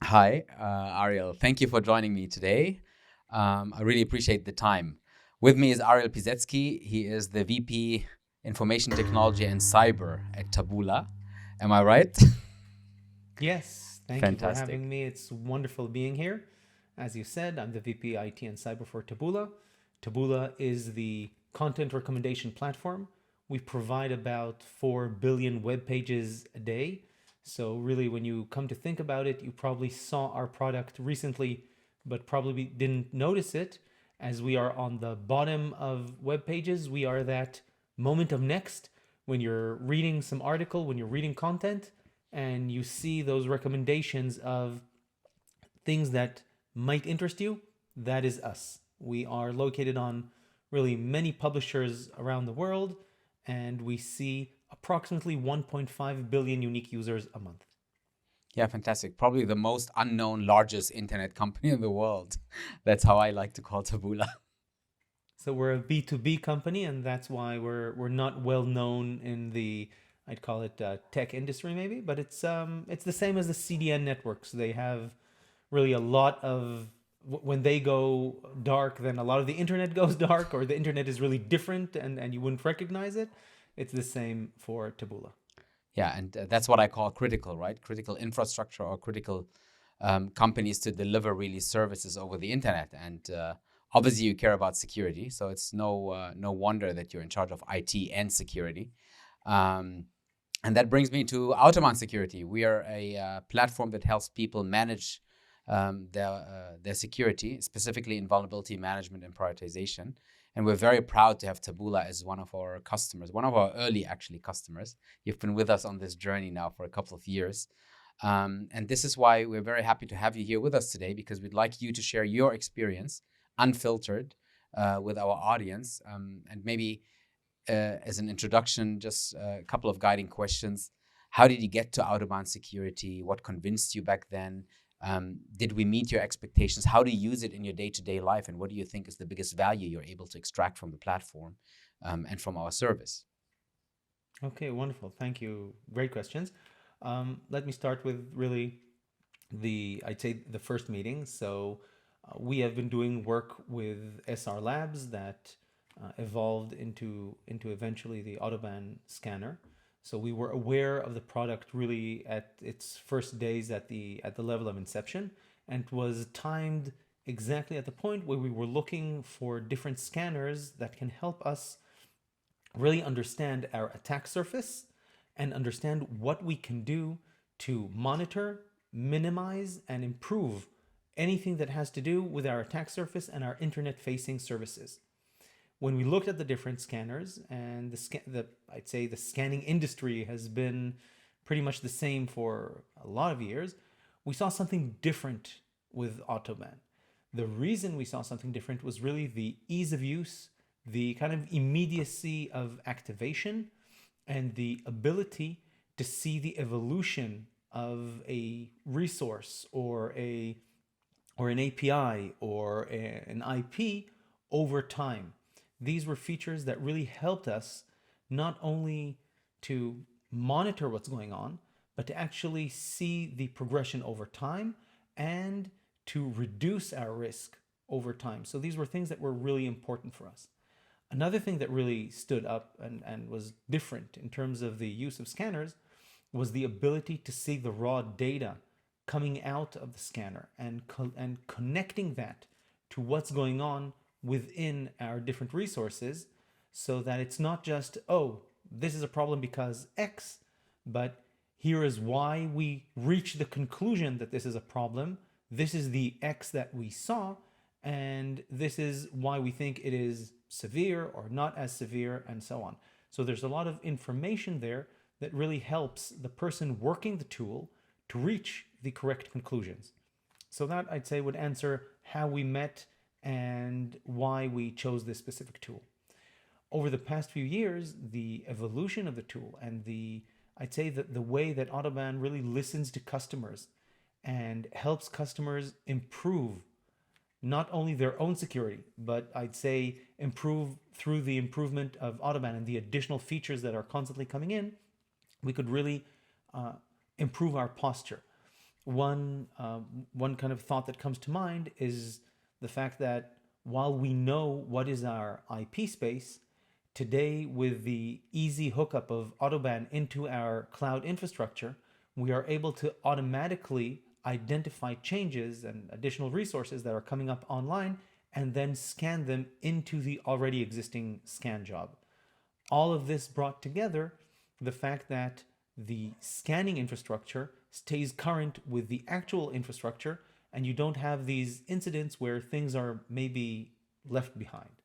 Hi, Ariel. Thank you for joining me today. I really appreciate the time. With me is Ariel Pisetzky. He is the VP Information Technology and Cyber at Taboola. Am I right? Yes, thank you for Fantastic. having me. It's wonderful being here. As you said, I'm the VP IT and Cyber for Taboola. Taboola is the content recommendation platform. We provide about 4 billion web pages a day. So, really, when you come to think about it, you probably saw our product recently, but probably didn't notice it. As we are on the bottom of web pages, we are that moment of next when you're reading some article, when you're reading content, and you see those recommendations of things that might interest you, that is us. We are located on really many publishers around the world, and we see approximately 1.5 billion unique users a month. Yeah, fantastic. Probably the most unknown, largest internet company in the world. That's how I like to call Taboola. So we're a B2B company, and that's why we're not well known in the, I'd call it tech industry maybe, but it's the same as the CDN networks. They have really a lot of when they go dark, then a lot of the internet goes dark, or the internet is really different, and you wouldn't recognize it. It's the same for Taboola. Yeah, and that's what I call critical, right? Critical infrastructure or critical companies to deliver really services over the internet. And obviously, you care about security, so it's no wonder that you're in charge of IT and security. Um, and that brings me to Autobahn Security. We are a platform that helps people manage their security, specifically in vulnerability management and prioritization. And we're very proud to have Taboola as one of our customers, one of our early actually customers. You've been with us on this journey now for a couple of years. And this is why we're very happy to have you here with us today, because we'd like you to share your experience unfiltered with our audience. And maybe as an introduction, just a couple of guiding questions. How did you get to Autobahn Security? What convinced you back then? Did we meet your expectations? How do you use it in your day-to-day life? And what do you think is the biggest value you're able to extract from the platform and from our service? Okay, wonderful. Thank you. Great questions. Let me start with really I'd say the first meeting. So we have been doing work with SR Labs that evolved into eventually the Autobahn scanner. So we were aware of the product really at its first days at the level of inception, and it was timed exactly at the point where we were looking for different scanners that can help us really understand our attack surface and understand what we can do to monitor, minimize, and improve anything that has to do with our attack surface and our internet facing services. When we looked at the different scanners, and I'd say the scanning industry has been pretty much the same for a lot of years, we saw something different with Autobahn. The reason we saw something different was really the ease of use, the kind of immediacy of activation, and the ability to see the evolution of a resource or an API or an IP over time. These were features that really helped us not only to monitor what's going on, but to actually see the progression over time and to reduce our risk over time. So these were things that were really important for us. Another thing that really stood up and was different in terms of the use of scanners was the ability to see the raw data coming out of the scanner and connecting that to what's going on within our different resources, so that it's not just, oh, this is a problem because X, but here is why we reach the conclusion that this is a problem. This is the X that we saw, and this is why we think it is severe or not as severe, and so on. So there's a lot of information there that really helps the person working the tool to reach the correct conclusions. So that, I'd say, would answer how we met and why we chose this specific tool. Over the past few years, the evolution of the tool and I'd say that the way that Autobahn really listens to customers and helps customers improve not only their own security, but I'd say improve through the improvement of Autobahn and the additional features that are constantly coming in, we could really improve our posture. one kind of thought that comes to mind is the fact that while we know what is our IP space, today with the easy hookup of Autobahn into our cloud infrastructure, we are able to automatically identify changes and additional resources that are coming up online and then scan them into the already existing scan job. All of this brought together the fact that the scanning infrastructure stays current with the actual infrastructure, and you don't have these incidents where things are maybe left behind.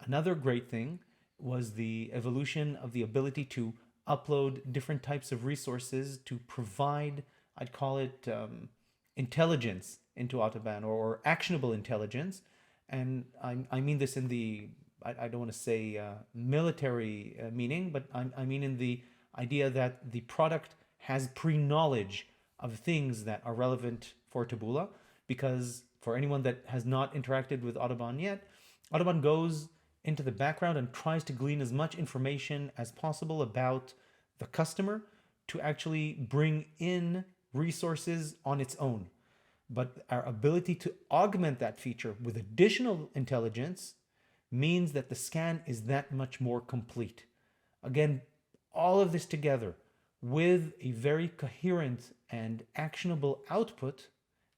Another great thing was the evolution of the ability to upload different types of resources to provide, I'd call it intelligence into Autobahn, or actionable intelligence. And I mean this in the, I don't want to say military meaning, but I mean in the idea that the product has pre-knowledge of things that are relevant for Taboola. Because for anyone that has not interacted with Autobahn yet, Autobahn goes into the background and tries to glean as much information as possible about the customer to actually bring in resources on its own. But our ability to augment that feature with additional intelligence means that the scan is that much more complete. Again, all of this together with a very coherent and actionable output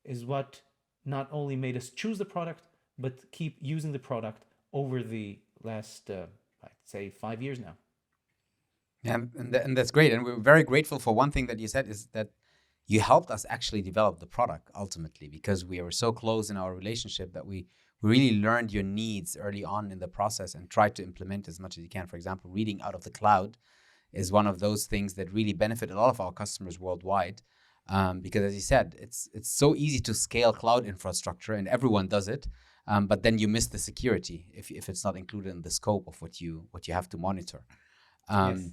is what not only made us choose the product, but keep using the product over the last, I'd say, 5 years now. Yeah, and that's great. And we're very grateful for one thing that you said is that you helped us actually develop the product ultimately, because we were so close in our relationship that we really learned your needs early on in the process and tried to implement as much as you can. For example, reading out of the cloud is one of those things that really benefit a lot of our customers worldwide. Because as you said, it's so easy to scale cloud infrastructure and everyone does it. But then you miss the security if it's not included in the scope of what you have to monitor. Yes.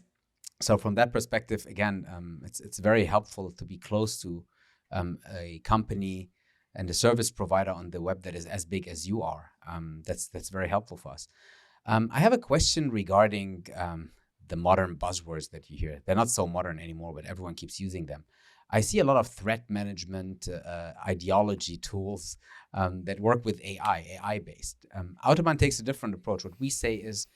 So from that perspective, again, it's very helpful to be close to a company and a service provider on the web that is as big as you are. That's very helpful for us. I have a question regarding the modern buzzwords that you hear. They're not so modern anymore, but everyone keeps using them. I see a lot of threat management ideology tools that work with AI based. Autobahn takes a different approach. What we say is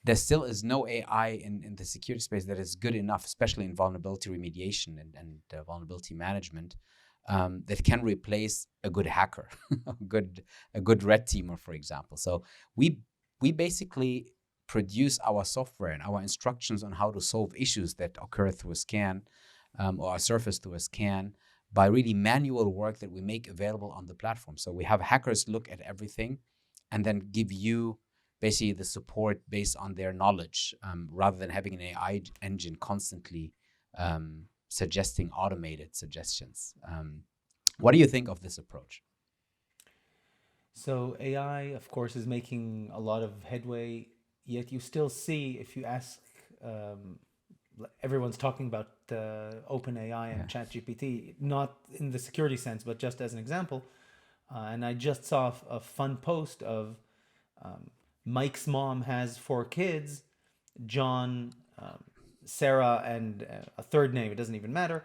there still is no AI in the security space that is good enough, especially in vulnerability remediation and vulnerability management, that can replace a good hacker, a good red teamer, for example. So we basically produce our software and our instructions on how to solve issues that occur through a scan or are surfaced through a scan by really manual work that we make available on the platform. So we have hackers look at everything and then give you basically the support based on their knowledge, rather than having an AI engine constantly suggesting automated suggestions. What do you think of this approach? So AI, of course, is making a lot of headway, yet you still see, if you ask, everyone's talking about OpenAI and ChatGPT, not in the security sense, but just as an example. And I just saw a fun post of Mike's mom has 4 kids, John, Sarah, and a third name. It doesn't even matter.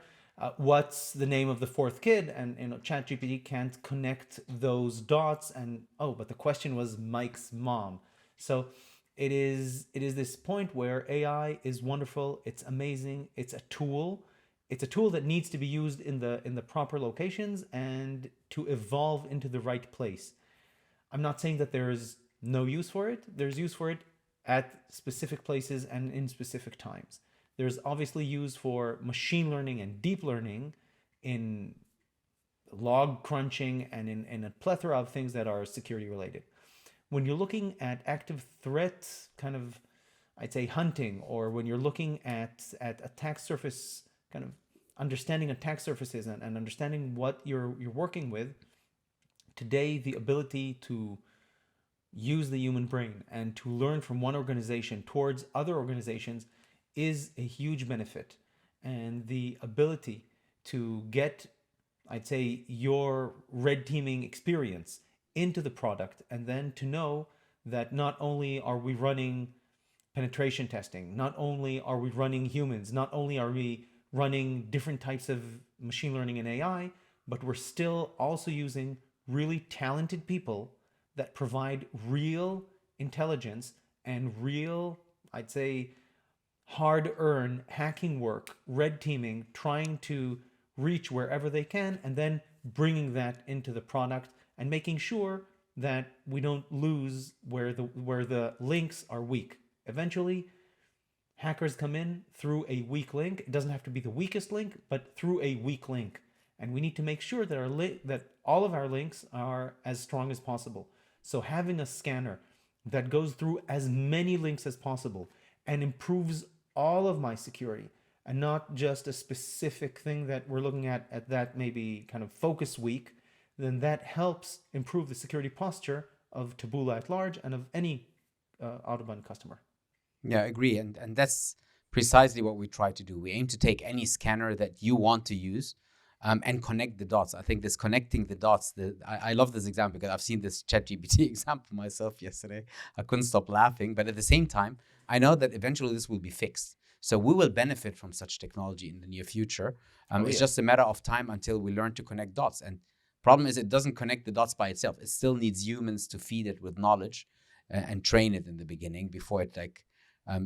What's the name of the 4th kid? And ChatGPT can't connect those dots. And but the question was Mike's mom. So it is this point where AI is wonderful. It's amazing. It's a tool. It's a tool that needs to be used in the proper locations and to evolve into the right place. I'm not saying that there's no use for it. There's use for it at specific places and in specific times. There's obviously use for machine learning and deep learning in log crunching and in a plethora of things that are security related. When you're looking at active threat kind of, I'd say, hunting, or when you're looking at attack surface, kind of understanding attack surfaces and understanding what you're working with, today the ability to use the human brain and to learn from one organization towards other organizations is a huge benefit. And the ability to get, I'd say, your red teaming experience into the product, and then to know that not only are we running penetration testing, not only are we running humans, not only are we running different types of machine learning and AI, but we're still also using really talented people that provide real intelligence and real, I'd say, hard-earned hacking work, red teaming, trying to reach wherever they can, and then bringing that into the product and making sure that we don't lose where the links are weak. Eventually, hackers come in through a weak link. It doesn't have to be the weakest link, but through a weak link. And we need to make sure that that all of our links are as strong as possible. So having a scanner that goes through as many links as possible and improves all of my security, and not just a specific thing that we're looking at that maybe kind of focus week, then that helps improve the security posture of Taboola at large and of any Autobahn customer. Yeah, I agree. And that's precisely what we try to do. We aim to take any scanner that you want to use and connect the dots. I think this connecting the dots, I love this example because I've seen this ChatGPT example myself yesterday. I couldn't stop laughing. But at the same time, I know that eventually this will be fixed. So we will benefit from such technology in the near future. It's just a matter of time until we learn to connect dots. And problem is it doesn't connect the dots by itself. It still needs humans to feed it with knowledge and train it in the beginning before it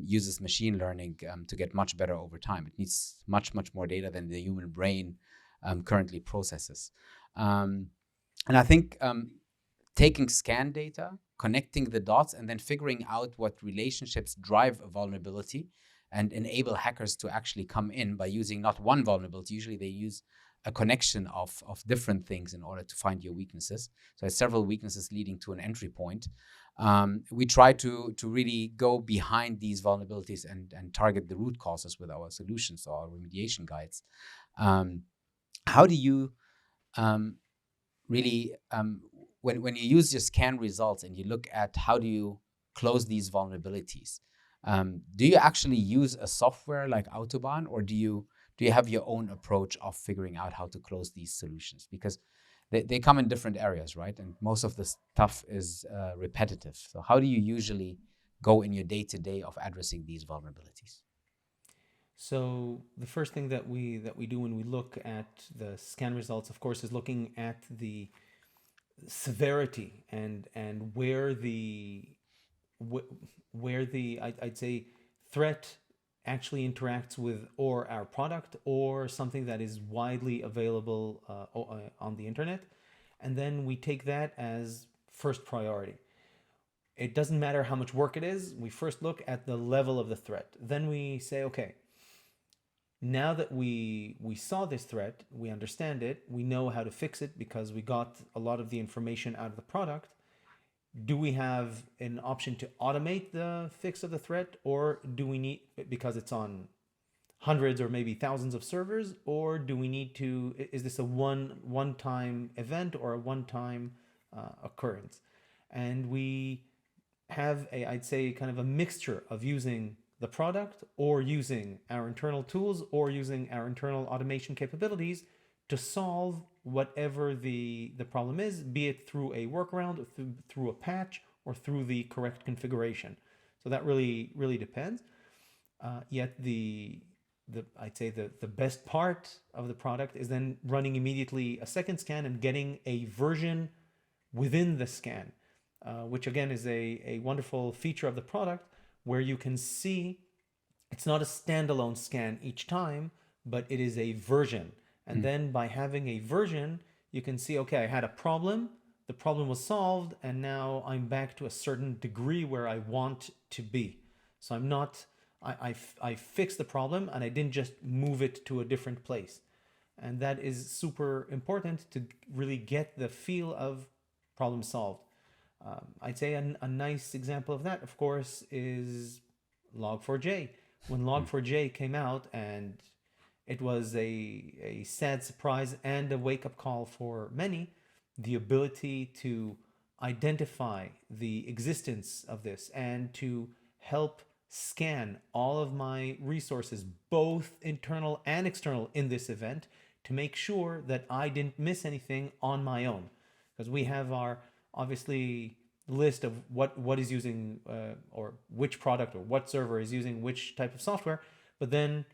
uses machine learning to get much better over time. It needs much, much more data than the human brain currently processes. And I think taking scan data, connecting the dots, and then figuring out what relationships drive a vulnerability and enable hackers to actually come in by using not one vulnerability. Usually they use a connection of different things in order to find your weaknesses. So there's several weaknesses leading to an entry point. We try to really go behind these vulnerabilities and target the root causes with our solutions or our remediation guides. How do you really, when you use your scan results and you look at how do you close these vulnerabilities, do you actually use a software like Autobahn, or do you have your own approach of figuring out how to close these solutions? Because they come in different areas, right? And most of the stuff is repetitive. So how do you usually go in your day-to-day of addressing these vulnerabilities? So the first thing that we do when we look at the scan results, of course, is looking at the severity and where I'd say threat actually interacts with or our product or something that is widely available on the internet, and then we take that as first priority. It doesn't matter how much work it is. We first look at the level of the threat. Then we say, okay, now that we saw this threat, we understand it, we know how to fix it because we got a lot of the information out of the product. Do we have an option to automate the fix of the threat, or do we need, because it's on hundreds or maybe thousands of servers, or do we need to, is this a one-time event or a one-time occurrence? And we have I'd say kind of a mixture of using the product or using our internal tools or using our internal automation capabilities to solve whatever the problem is, be it through a workaround, or through a patch, or through the correct configuration. So that really, really depends. Yet I'd say the best part of the product is then running immediately a second scan and getting a version within the scan, which again is a wonderful feature of the product, where you can see it's not a standalone scan each time, but it is a version. And then by having a version, you can see, okay, I had a problem, the problem was solved, and now I'm back to a certain degree where I want to be. So I'm not, I fixed the problem and I didn't just move it to a different place. And that is super important to really get the feel of problem solved. I'd say a nice example of that, of course, is Log4j. When Log4j came out, and it was a sad surprise and a wake-up call for many, the ability to identify the existence of this and to help scan all of my resources, both internal and external, in this event to make sure that I didn't miss anything on my own. Because we have our, obviously, list of what is using or which product or what server is using which type of software, but then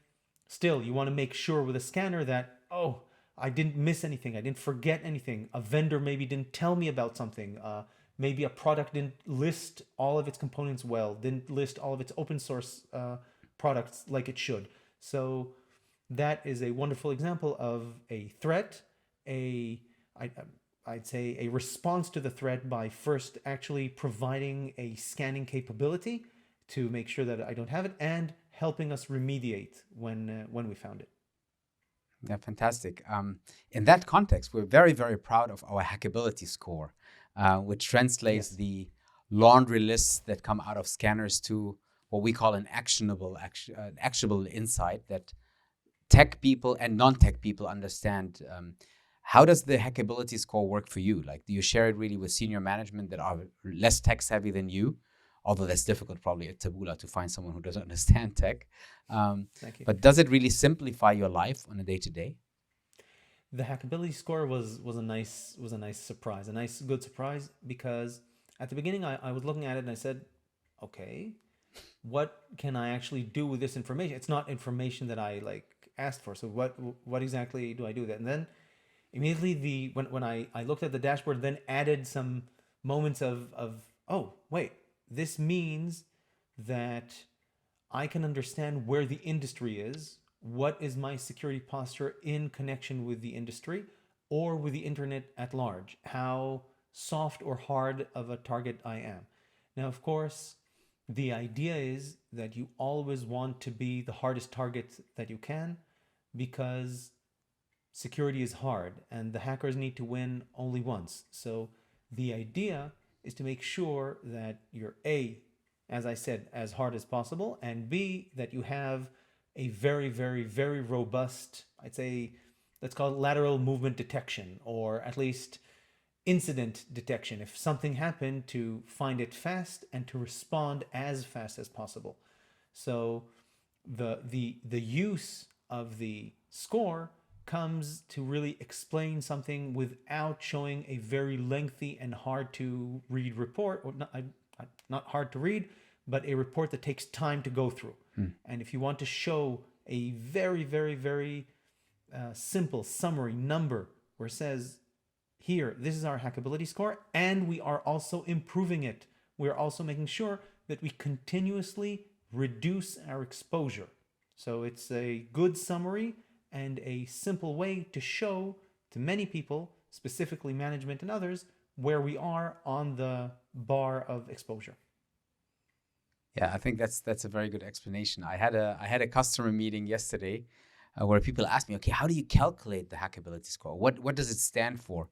Still, you want to make sure with a scanner that, oh, I didn't miss anything. I didn't forget anything. A vendor maybe didn't tell me about something. Maybe a product didn't list all of its components well, didn't list all of its open source products like it should. So that is a wonderful example of a threat, a I, I'd say a response to the threat by first actually providing a scanning capability to make sure that I don't have it, and helping us remediate when we found it. Yeah, fantastic. In that context, we're very, very proud of our hackability score, which translates Yes. the laundry lists that come out of scanners to what we call an actionable insight that tech people and non-tech people understand. How does the hackability score work for you? Like, do you share it really with senior management that are less tech savvy than you? Although that's difficult probably at Taboola to find someone who doesn't understand tech. Thank you. But does it really simplify your life on a day-to-day? The hackability score was a nice surprise, a nice good surprise, because at the beginning I was looking at it and I said, okay, what can I actually do with this information? It's not information that I like asked for. So what exactly do I do with it? And then immediately when I looked at the dashboard, then added some moments of oh wait, this means that I can understand where the industry is, what is my security posture in connection with the industry or with the internet at large, how soft or hard of a target I am. Now, of course, the idea is that you always want to be the hardest target that you can, because security is hard and the hackers need to win only once. So the idea is to make sure that you're A, as I said, as hard as possible, and B, that you have a very, very, very robust, I'd say, let's call it lateral movement detection, or at least incident detection. If something happened, to find it fast and to respond as fast as possible. So the use of the score comes to really explain something without showing a very lengthy and hard to read report, or not hard to read, but a report that takes time to go through. And if you want to show a very, very, very simple summary number where it says, here, this is our hackability score, and we are also improving it. We're also making sure that we continuously reduce our exposure. So it's a good summary and a simple way to show to many people, specifically management and others, where we are on the bar of exposure. Yeah, I think that's a very good explanation. I had a customer meeting yesterday where people asked me, okay, how do you calculate the hackability score? What does it stand for?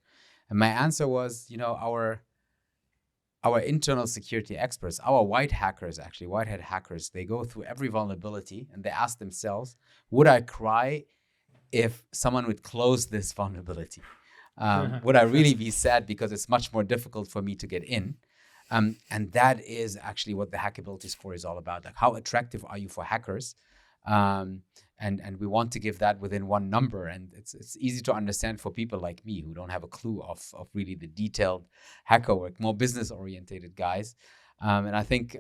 And my answer was, our internal security experts, our white hackers, actually white hat hackers, they go through every vulnerability and they ask themselves, would I cry if someone would close this vulnerability? Would I really be sad because it's much more difficult for me to get in? And that is actually what the hackability score is all about. Like, how attractive are you for hackers? And we want to give that within one number. And it's easy to understand for people like me who don't have a clue of really the detailed hacker work, more business oriented guys. And I think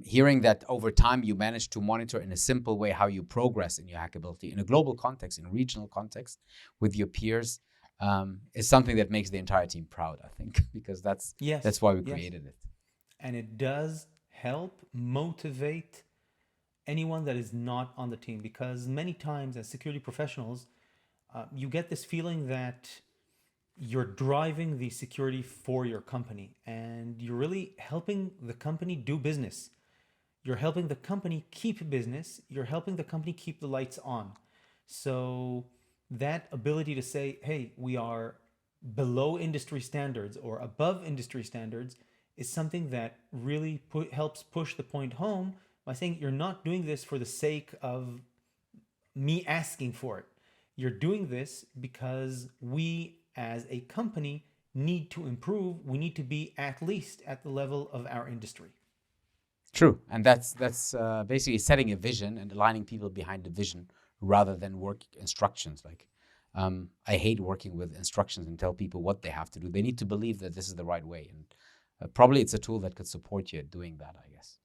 hearing that over time you manage to monitor in a simple way how you progress in your hackability in a global context, in a regional context with your peers, is something that makes the entire team proud, I think, because that's Yes, why we yes. created it. And it does help motivate anyone that is not on the team, because many times as security professionals, you get this feeling that you're driving the security for your company and you're really helping the company do business. You're helping the company keep business. You're helping the company keep the lights on. So that ability to say, hey, we are below industry standards or above industry standards is something that really helps push the point home by saying you're not doing this for the sake of me asking for it. You're doing this because we as a company need to improve. We need to be at least at the level of our industry. True, and that's basically setting a vision and aligning people behind the vision rather than work instructions. Like, I hate working with instructions and tell people what they have to do. They need to believe that this is the right way, and probably it's a tool that could support you at doing that, I guess.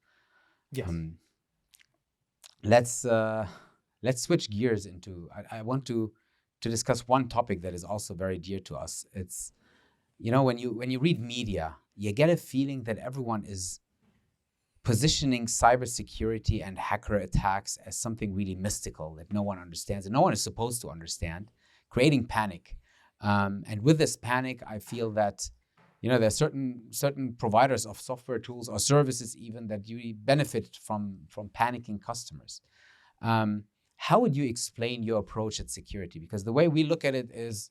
Yes. Let's let's switch gears into, I want to discuss one topic that is also very dear to us. It's, when you read media, you get a feeling that everyone is positioning cybersecurity and hacker attacks as something really mystical that no one understands and no one is supposed to understand, creating panic. And with this panic, I feel that there are certain providers of software tools or services even that you benefit from panicking customers. How would you explain your approach at security? Because the way we look at it is,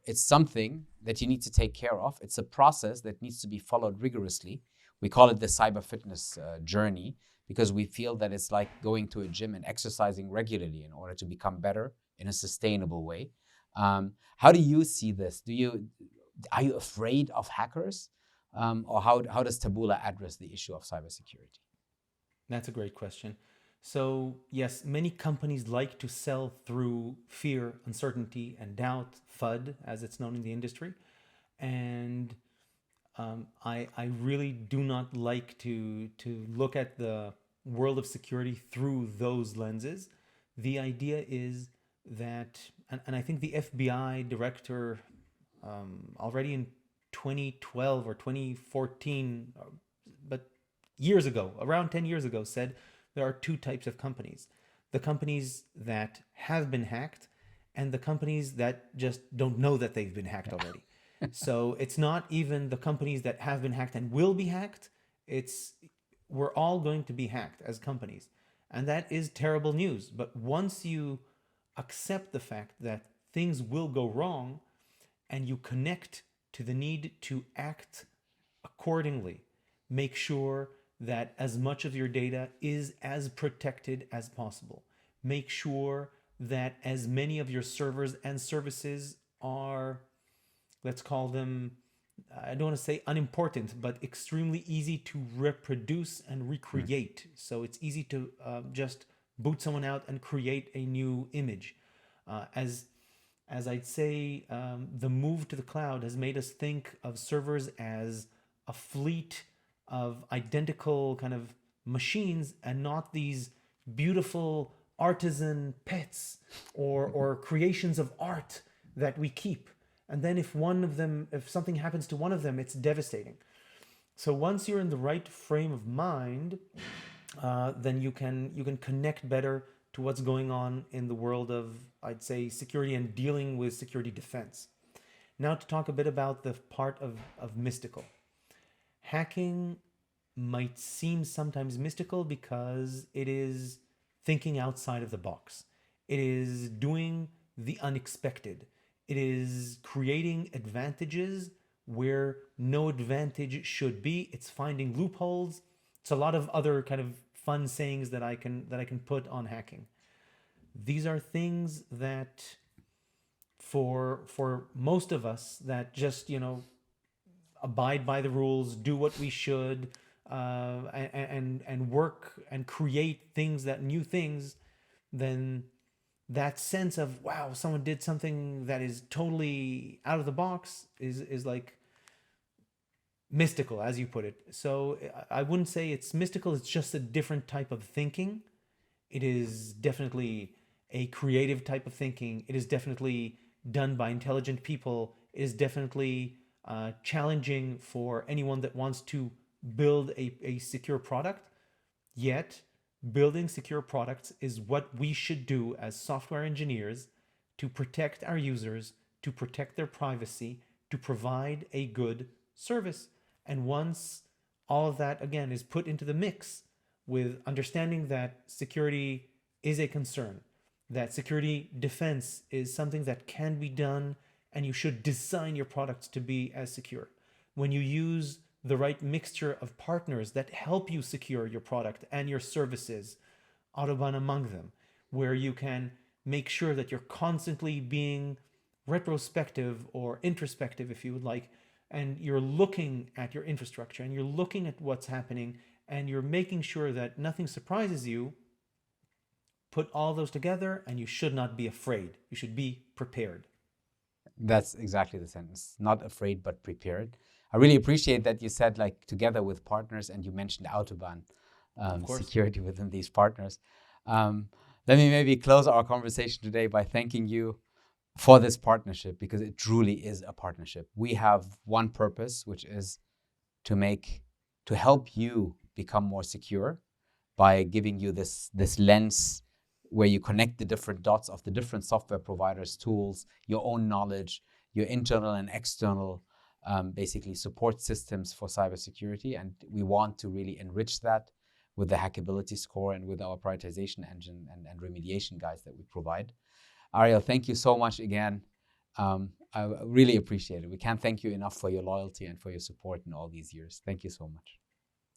it's something that you need to take care of. It's a process that needs to be followed rigorously. We call it the cyber fitness journey because we feel that it's like going to a gym and exercising regularly in order to become better in a sustainable way. How do you see this? Are you afraid of hackers? Or how does Taboola address the issue of cybersecurity? That's a great question. So, yes, many companies like to sell through fear, uncertainty, and doubt, FUD, as it's known in the industry. And I really do not like to look at the world of security through those lenses. The idea is that, and I think the FBI director already in 2012 or 2014, but years ago, around 10 years ago, said there are two types of companies: the companies that have been hacked and the companies that just don't know that they've been hacked already. So it's not even the companies that have been hacked and will be hacked. It's we're all going to be hacked as companies. And that is terrible news. But once you accept the fact that things will go wrong and you connect to the need to act accordingly, make sure that as much of your data is as protected as possible. Make sure that as many of your servers and services are, let's call them, I don't want to say unimportant, but extremely easy to reproduce and recreate. So it's easy to just boot someone out and create a new image. As I'd say, the move to the cloud has made us think of servers as a fleet of identical kind of machines and not these beautiful artisan pets or creations of art that we keep. And then if something happens to one of them, it's devastating. So once you're in the right frame of mind, then you can connect better to what's going on in the world of, I'd say, security and dealing with security defense. Now to talk a bit about the part of mystical. Hacking might seem sometimes mystical because it is thinking outside of the box. It is doing the unexpected. It is creating advantages where no advantage should be. It's finding loopholes. It's a lot of other kind of fun sayings that I can put on hacking. These are things that for most of us that just abide by the rules, do what we should, and work and create new things, then that sense of wow, someone did something that is totally out of the box is like mystical, as you put it. So I wouldn't say it's mystical, it's just a different type of thinking. It is definitely a creative type of thinking. It is definitely done by intelligent people. It is definitely challenging for anyone that wants to build a secure product. Yet, building secure products is what we should do as software engineers to protect our users, to protect their privacy, to provide a good service. And once all of that, again, is put into the mix with understanding that security is a concern, that security defense is something that can be done, and you should design your products to be as secure. When you use the right mixture of partners that help you secure your product and your services, Autobahn among them, where you can make sure that you're constantly being retrospective or introspective, if you would like, and you're looking at your infrastructure and you're looking at what's happening and you're making sure that nothing surprises you. Put all those together and you should not be afraid. You should be prepared. That's exactly the sentence. Not afraid, but prepared. I really appreciate that you said like together with partners, and you mentioned Autobahn security within these partners. Let me maybe close our conversation today by thanking you for this partnership, because it truly is a partnership. We have one purpose, which is to help you become more secure by giving you this lens where you connect the different dots of the different software providers, tools, your own knowledge, your internal and external basically support systems for cybersecurity. And we want to really enrich that with the Hackability Score and with our prioritization engine and remediation guides that we provide. Ariel, thank you so much again. I really appreciate it. We can't thank you enough for your loyalty and for your support in all these years. Thank you so much.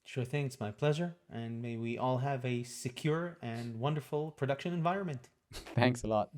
Sure thing. It's my pleasure. And may we all have a secure and wonderful production environment. Thanks a lot.